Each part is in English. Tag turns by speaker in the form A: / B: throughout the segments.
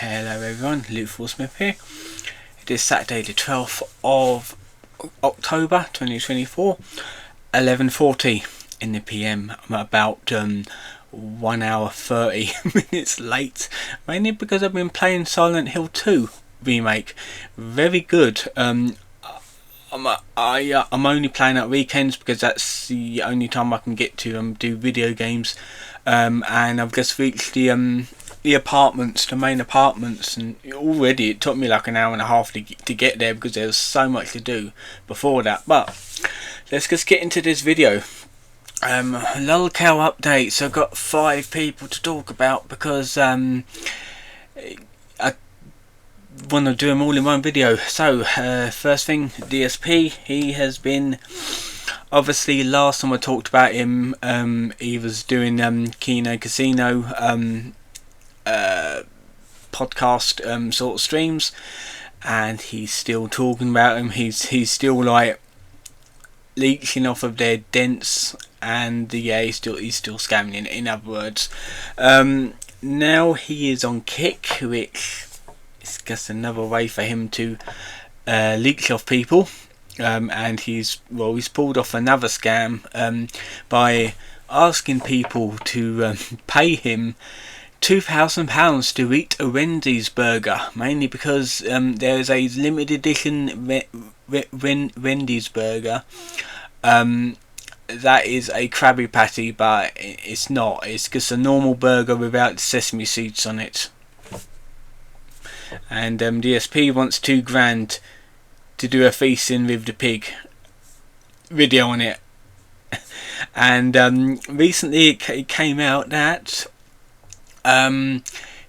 A: Hello everyone, Lolcow Smith here. It is Saturday the 12th of October 2024, 11:40 in the PM. I'm about 1 hour 30 minutes late, mainly because I've been playing Silent Hill 2 remake. Very good. I'm only playing at weekends because that's the only time I can get to do video games. And I've just reached the apartments, the main apartments, and already it took me like an hour and a half to get there because there was so much to do before that. But let's just get into this video. Lolcow updates. I've got 5 people to talk about because I want to do them all in one video. So first thing, DSP, he has been, obviously last time I talked about him, he was doing Kino Casino podcast sort of streams, and he's still talking about him. He's still like leeching off of their dents, and yeah, he's still scamming in other words. Now he is on Kick, which is just another way for him to leech off people. And he's pulled off another scam by asking people to pay him £2,000 to eat a Wendy's burger, mainly because there is a limited edition Wendy's burger that is a Krabby Patty, but it's not. It's just a normal burger without sesame seeds on it. And DSP wants $2,000 to do a feasting with the pig video on it. And recently it came out that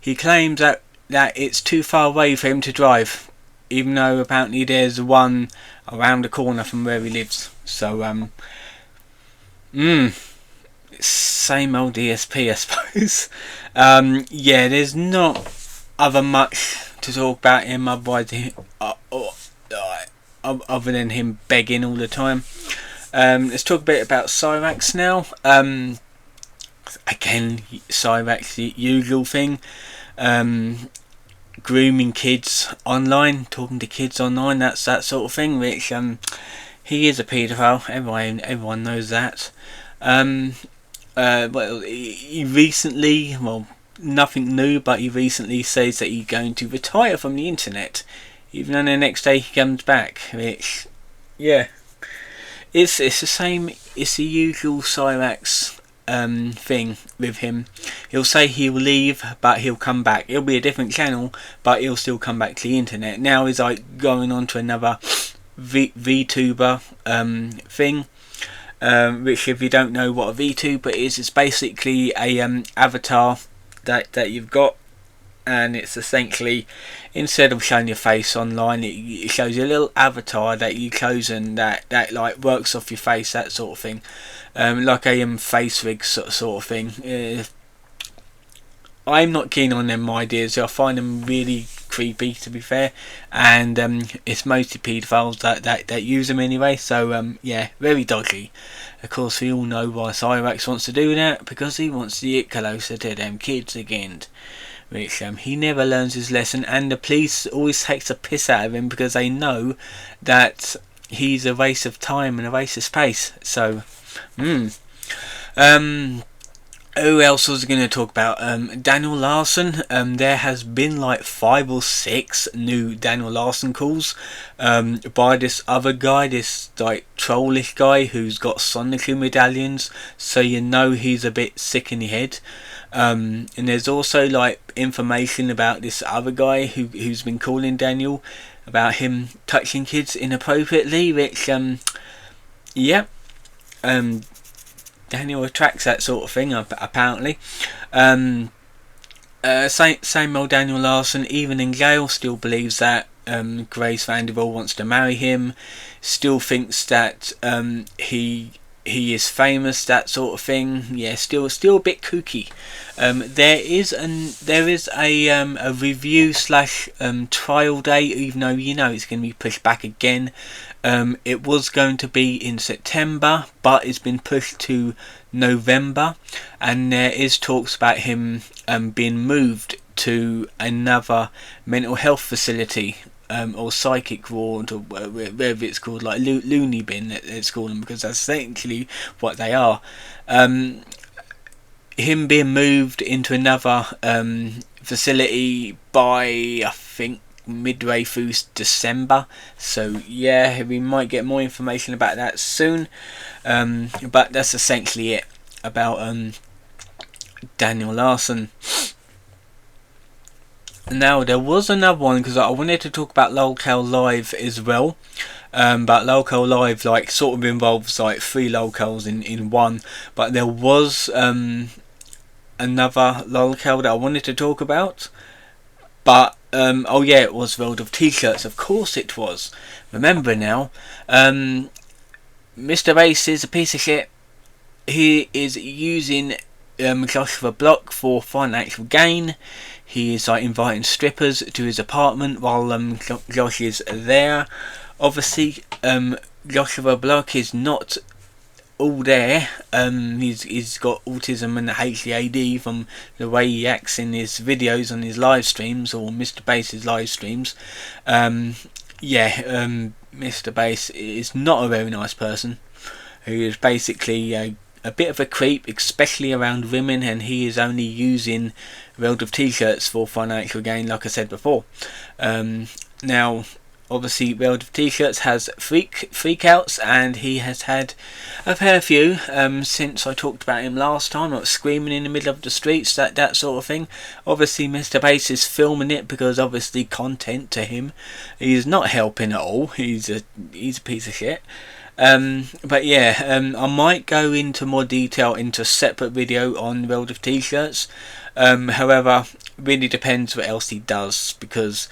A: he claims that it's too far away for him to drive, even though apparently there's one around the corner from where he lives. So same old DSP, I suppose. Yeah, there's not other much to talk about him other than him begging all the time. Let's talk a bit about Cyrax now. Again, Cyrax, the usual thing, grooming kids online, talking to kids online, that's that sort of thing, which he is a paedophile. Everyone knows that. Well, he recently, nothing new, but he recently says that he's going to retire from the internet, even though the next day he comes back, which, yeah, it's the same. It's the usual Cyrax thing with him. He'll say he'll leave, but he'll come back. It'll be a different channel, but he'll still come back to the internet. Now he's like going on to another VTuber thing, which, if you don't know what a VTuber is, it's basically a avatar that you've got, and it's essentially, instead of showing your face online, it shows you a little avatar that you've chosen that like works off your face, that sort of thing, like a face rig sort of thing. I'm not keen on them ideas. I find them really creepy, to be fair, and it's mostly paedophiles that use them anyway. So yeah, very dodgy. Of course, we all know why Cyrax wants to do that, because he wants to get closer to them kids again, which he never learns his lesson, and the police always takes a piss out of him because they know that he's a waste of time and a waste of space. So who else was I going to talk about? Daniel Larson. There has been like 5 or 6 new Daniel Larson calls by this other guy, this like trollish guy who's got Sonic medallions, so you know he's a bit sick in the head. And there's also like information about this other guy who's been calling Daniel about him touching kids inappropriately, which yeah, Daniel attracts that sort of thing, apparently. Same old Daniel Larson, even in jail, still believes that Grace Vanderbilt wants to marry him, still thinks that he is famous, that sort of thing. Yeah, still a bit kooky. There is a review / trial date, even though you know it's going to be pushed back again. It was going to be in September, but it's been pushed to November, and there is talks about him being moved to another mental health facility, or psychic ward, or whatever it's called, like loony bin, let's call them, because that's essentially what they are. Him being moved into another facility by, I think, midway through December. So yeah, we might get more information about that soon. But that's essentially it about Daniel Larson. Now there was another one, because I wanted to talk about Lolcow Live as well. But Lolcow Live like sort of involves like 3 Lolcows in one. But there was another Lolcow that I wanted to talk about. But oh yeah, it was World of T-shirts. Of course it was. Remember now. Mr. Bass is a piece of shit. He is using Joshua Block for financial gain. He is like inviting strippers to his apartment while Josh is there. Obviously, Joshua Block is not all there. He's got autism and ADHD from the way he acts in his videos on his live streams, or Mr. Bass's live streams. Mr. Bass is not a very nice person, who is basically a bit of a creep, especially around women, and he is only using World of T-shirts for financial gain, like I said before. Now, obviously, World of T-shirts has freakouts, and he has had a fair few since I talked about him last time, like screaming in the middle of the streets, that sort of thing. Obviously, Mr. Bass is filming it because obviously content to him. He's not helping at all. He's a piece of shit. But yeah, I might go into more detail into a separate video on World of T-shirts. However, really depends what else he does, because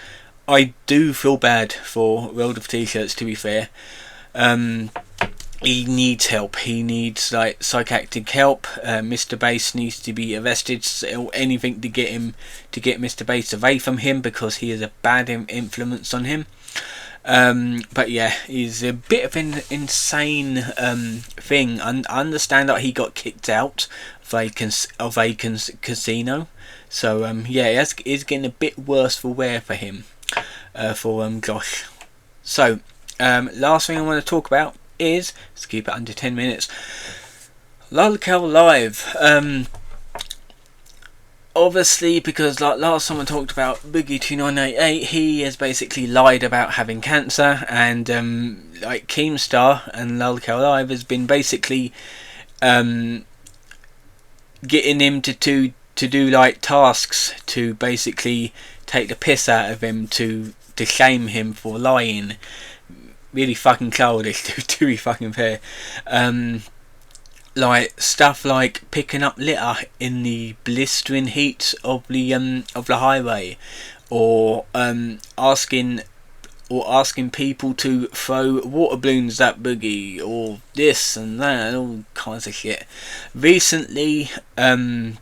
A: I do feel bad for World of T-shirts, to be fair. He needs help. He needs like psychiatric help. Mr. Bass needs to be arrested, or anything to get Mr. Bass away from him, because he is a bad influence on him. But yeah, he's a bit of an insane thing. I understand that he got kicked out of a casino. So yeah, it's getting a bit worse for wear for him, for Josh. So last thing I want to talk about is, let's keep it under 10 minutes, Lolcow Live. Obviously, because like last time I talked about Boogie 2988, he has basically lied about having cancer, and like Keemstar and Lolcow Live has been basically getting him to do like tasks to basically take the piss out of him, to shame him for lying. Really fucking childish, to be fucking fair. Like stuff like picking up litter in the blistering heat of the highway, or asking people to throw water balloons at Boogie, or this and that, and all kinds of shit. Recently, Boogie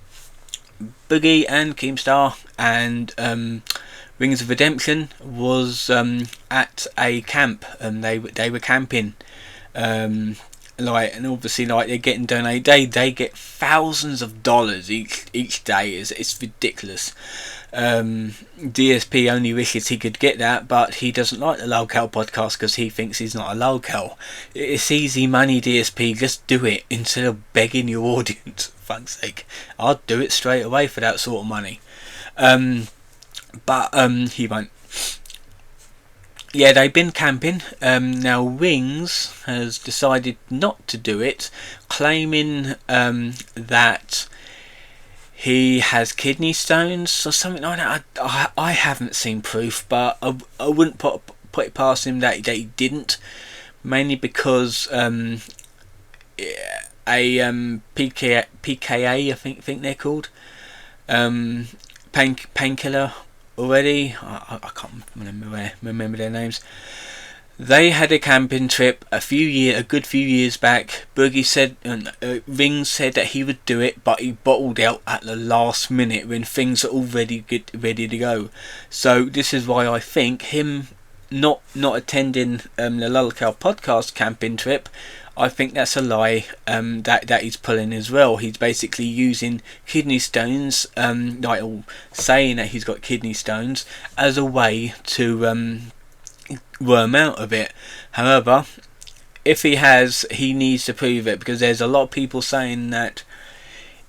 A: and Keemstar and Rings of Redemption was at a camp, and they were camping. And obviously, like, they're getting donated. They get thousands of dollars each day. It's ridiculous. DSP only wishes he could get that, but he doesn't like the Lolcow podcast because he thinks he's not a Lolcow. It's easy money, DSP. Just do it instead of begging your audience. For fuck's sake, I'd do it straight away for that sort of money. But he won't. Yeah, they've been camping. Now Wings has decided not to do it, claiming that he has kidney stones or something like that. I haven't seen proof, but I wouldn't put it past him that he didn't, mainly because a PKA, I think they're called, painkiller. Already, I can't remember their names. They had a camping trip a good few years back. Boogie said, Rings said that he would do it, but he bottled out at the last minute when things are already ready to go. So this is why I think him not attending the Lolcow podcast camping trip, I think that's a lie that he's pulling as well. He's basically using kidney stones, like, or saying that he's got kidney stones as a way to worm out of it. However, if he has, he needs to prove it, because there's a lot of people saying that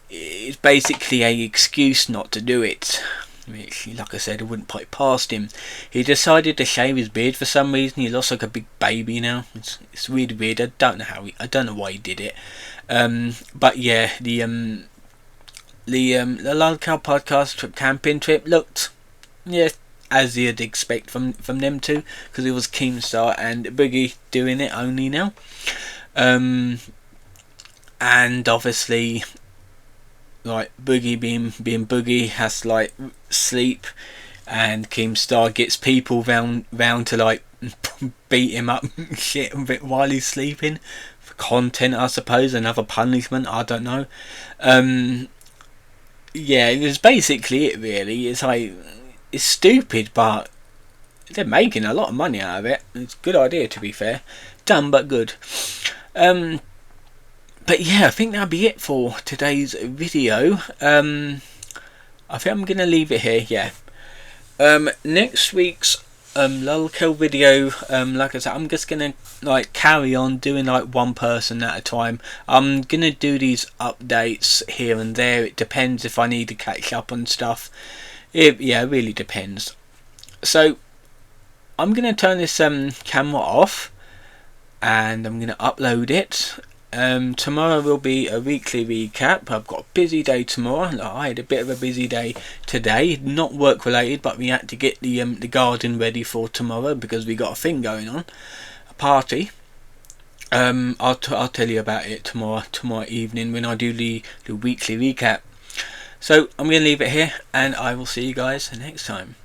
A: it's basically a excuse not to do it. Which, like I said, I wouldn't put it past him. He decided to shave his beard for some reason. He looks like a big baby now. It's really weird. I don't know why he did it. But yeah, the Lolcow podcast camping trip looked, yeah, as you'd expect from them two, because it was Keemstar and Boogie doing it only now. And obviously, like, Boogie being Boogie has to, like, sleep, and Keemstar gets people round to, like, beat him up and shit a bit while he's sleeping for content, I suppose, another punishment, I don't know. Yeah, it was basically it, really. It's like, it's stupid, but they're making a lot of money out of it. It's a good idea, to be fair. Dumb but good. But yeah, I think that'll be it for today's video. I think I'm gonna leave it here. Yeah. Next week's Lolcow video, like I said, I'm just gonna, like, carry on doing, like, one person at a time. I'm gonna do these updates here and there. It depends if I need to catch up on stuff. It really depends. So I'm gonna turn this camera off, and I'm gonna upload it. Tomorrow will be a weekly recap. I've got a busy day tomorrow. I had a bit of a busy day today, not work related, but we had to get the garden ready for tomorrow because we got a thing going on, a party. I'll tell you about it tomorrow evening when I do the weekly recap. So I'm going to leave it here, and I will see you guys next time.